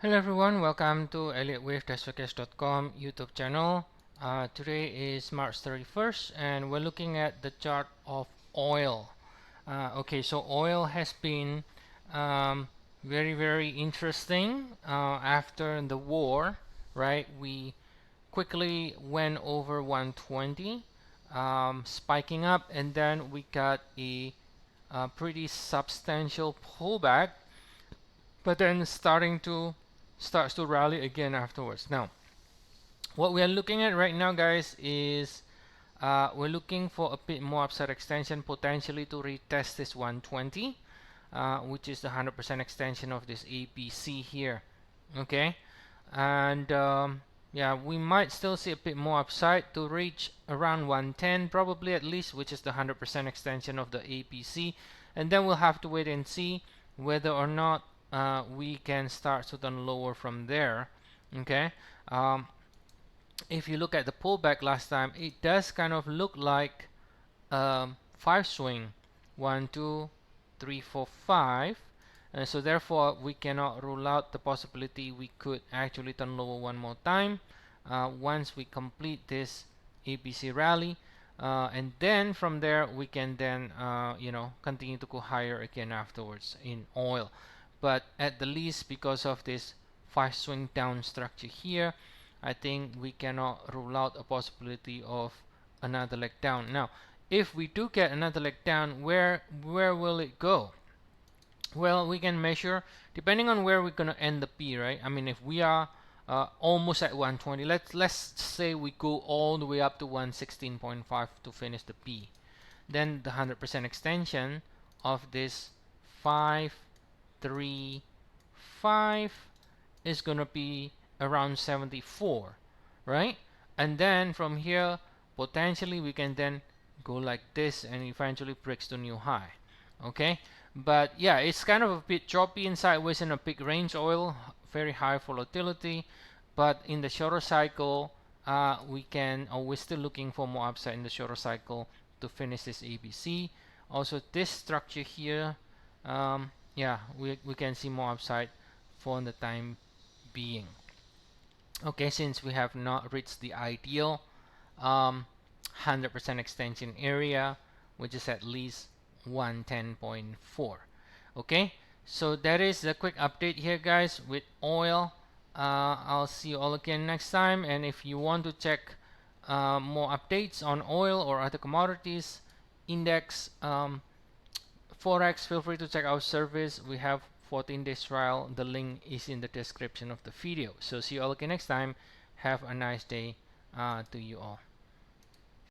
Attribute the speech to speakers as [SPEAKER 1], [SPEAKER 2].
[SPEAKER 1] Hello everyone, welcome to Elliottwave.com YouTube channel. Today is March 31st and we're looking at the chart of oil. Okay, so oil has been very interesting after the war, right? We quickly went over 120, spiking up, and then we got a pretty substantial pullback, but then starts to rally again afterwards. Now, what we are looking at right now, guys, is we're looking for a bit more upside extension, potentially to retest this 120, which is the 100% extension of this ABC here. Okay, and yeah, we might still see a bit more upside to reach around 110, probably at least, which is the 100% extension of the ABC, and then we'll have to wait and see whether or not we can start to turn lower from there. Okay, if you look at the pullback last time, it does kind of look like five swing, 1 2 3 4 5, and so therefore we cannot rule out the possibility we could actually turn lower one more time once we complete this ABC rally, and then from there we can then continue to go higher again afterwards in oil. But at the least, because of this five swing down structure here, I think we cannot rule out a possibility of another leg down. Now, if we do get another leg down, where will it go? Well, we can measure depending on where we're gonna end the P, right? I mean, if we are almost at 120, let's say we go all the way up to 116.5 to finish the P, then the 100% extension of this 535 is gonna be around 74, right? And then from here, potentially we can then go like this and eventually breaks the new high. Okay, but yeah, it's kind of a bit choppy and sideways in a big range oil, very high volatility. But in the shorter cycle, we're still looking for more upside in the shorter cycle to finish this ABC. Also, this structure here, yeah, we can see more upside for the time being. Okay, since we have not reached the ideal 100% extension area, which is at least 110.4. Okay, so that is a quick update here, guys, with oil. I'll see you all again next time, and if you want to check more updates on oil or other commodities, index, Forex, feel free to check our service. We have 14 days trial. The link is in the description of the video. So see you all again next time. Have a nice day to you all.